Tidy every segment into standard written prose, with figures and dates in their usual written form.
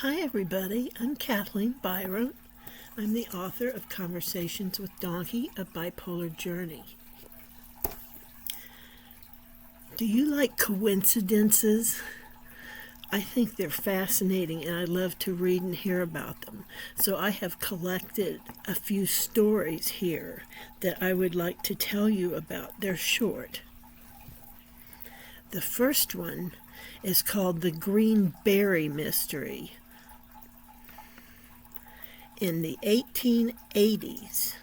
Hi everybody, I'm Kathleen Byron. I'm the author of Conversations with Donkey, A Bipolar Journey. Do you like coincidences? I think they're fascinating and I love to read and hear about them. So I have collected a few stories here that I would like to tell you about. They're short. The first one is called The Green Berry Mystery. In the 1880s,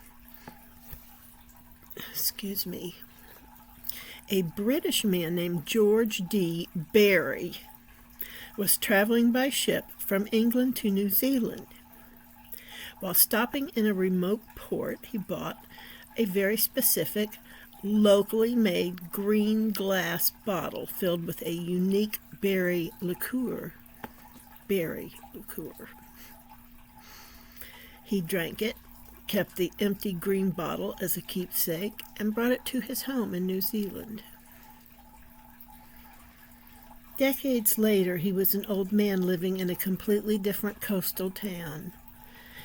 a British man named George D. Berry was traveling by ship from England to New Zealand. While stopping in a remote port, he bought a very specific, locally made green glass bottle filled with a unique berry liqueur. He drank it, kept the empty green bottle as a keepsake, and brought it to his home in New Zealand. Decades later, he was an old man living in a completely different coastal town.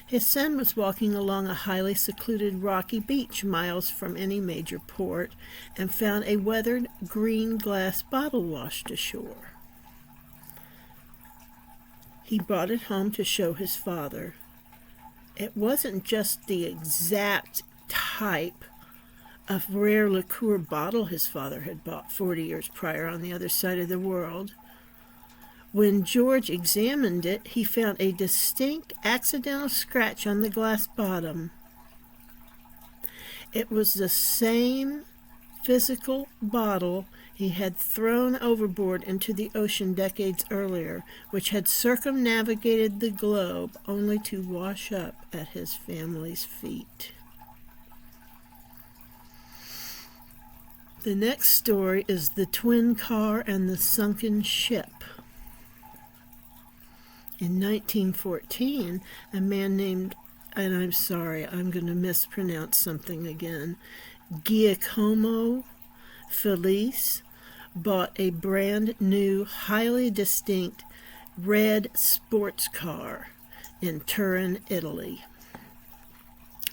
His son was walking along a highly secluded rocky beach miles from any major port and found a weathered green glass bottle washed ashore. He brought it home to show his father. It wasn't just the exact type of rare liqueur bottle his father had bought 40 years prior on the other side of the world. When George examined it, he found a distinct accidental scratch on the glass bottom. It was the same physical bottle he had thrown overboard into the ocean decades earlier, which had circumnavigated the globe only to wash up at his family's feet. The next story is The Twin Car and the Sunken Ship. In 1914, a man named, and I'm sorry, I'm going to mispronounce something again, Giacomo Felice bought a brand new, highly distinct red sports car in Turin, Italy.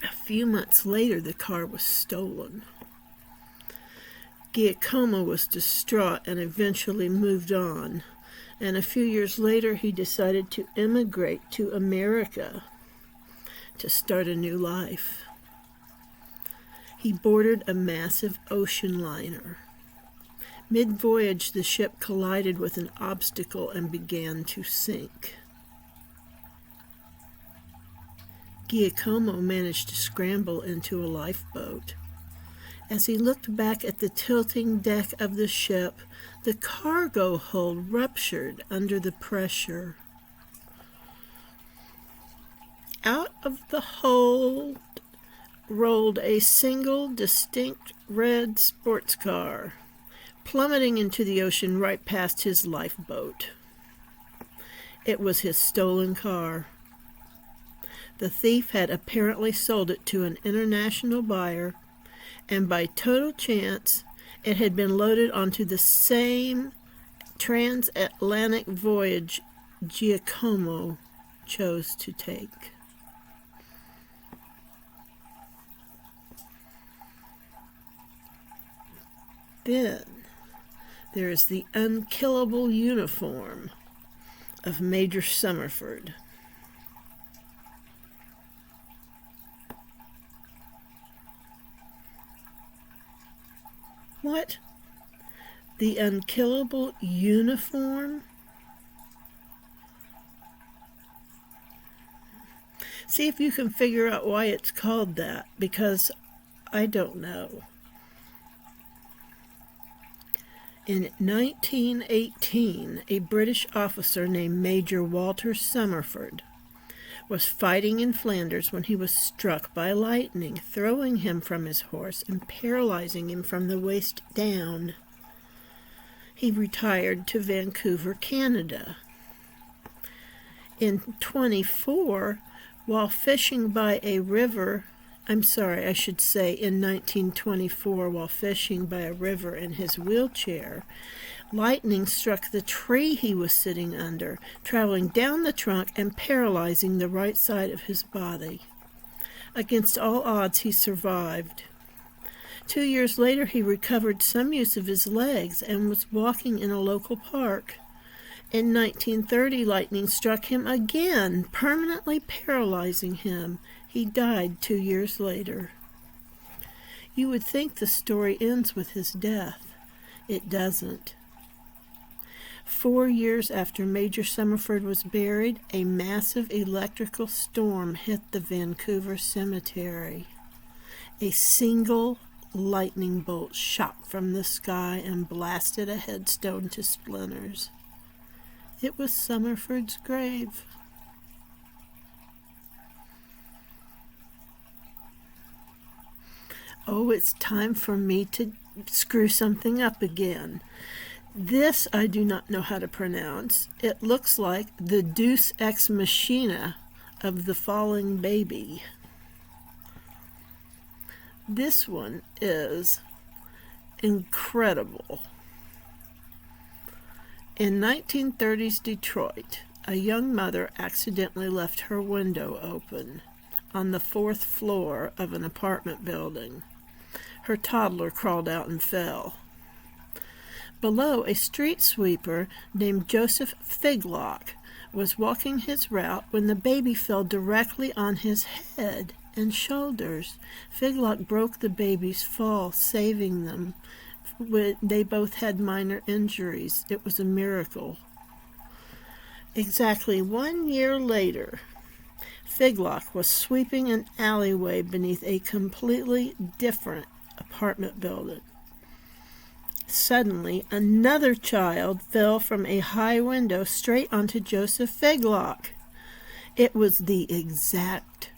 A few months later, the car was stolen. Giacomo was distraught and eventually moved on, and a few years later he decided to immigrate to America to start a new life. He boarded a massive ocean liner. Mid-voyage, the ship collided with an obstacle and began to sink. Giacomo managed to scramble into a lifeboat. As he looked back at the tilting deck of the ship, the cargo hold ruptured under the pressure. Out of the hold rolled a single distinct red sports car, plummeting into the ocean right past his lifeboat. It was his stolen car. The thief had apparently sold it to an international buyer, and by total chance, it had been loaded onto the same transatlantic voyage Giacomo chose to take. Then there is the unkillable uniform of Major Summerford. What? The unkillable uniform? See if you can figure out why it's called that, because I don't know. In 1918, a British officer named Major Walter Summerford was fighting in Flanders when he was struck by lightning, throwing him from his horse and paralyzing him from the waist down. He retired to Vancouver, Canada. In 1924, while fishing by a river I'm sorry, I should say in 1924 while fishing by a river in his wheelchair, lightning struck the tree he was sitting under, traveling down the trunk and paralyzing the right side of his body. Against all odds, he survived. 2 years later, he recovered some use of his legs and was walking in a local park. In 1930, lightning struck him again, permanently paralyzing him. He died 2 years later. You would think the story ends with his death. It doesn't. 4 years after Major Summerford was buried, a massive electrical storm hit the Vancouver cemetery. A single lightning bolt shot from the sky and blasted a headstone to splinters. It was Summerford's grave. Oh, it's time for me to screw something up again. This I do not know how to pronounce. It looks like the Deus Ex Machina of the falling baby. This one is incredible. In 1930s Detroit, a young mother accidentally left her window open on the 4th floor of an apartment building. Her toddler crawled out and fell. Below, a street sweeper named Joseph Figlock was walking his route when the baby fell directly on his head and shoulders. Figlock broke the baby's fall, saving them. They both had minor injuries. It was a miracle. Exactly 1 year later, Figlock was sweeping an alleyway beneath a completely different apartment building. Suddenly, another child fell from a high window straight onto Joseph Figlock. It was the exact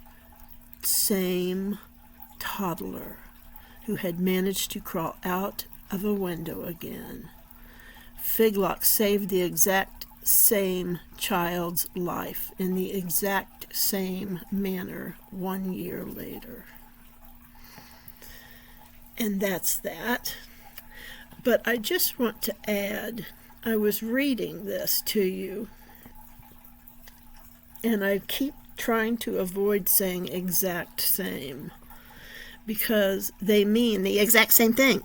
same toddler who had managed to crawl out of a window again. Figlock saved the exact same child's life in the exact same manner 1 year later. And that's that. But I just want to add, I was reading this to you, and I keep trying to avoid saying exact same, because they mean the exact same thing.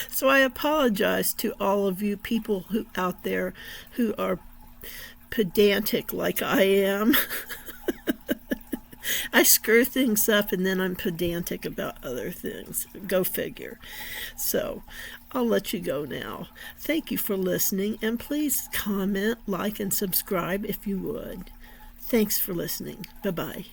So I apologize to all of you people out there who are pedantic like I am. I screw things up and then I'm pedantic about other things. Go figure. So I'll let you go now. Thank you for listening, and please comment, like, and subscribe if you would. Thanks for listening. Bye-bye.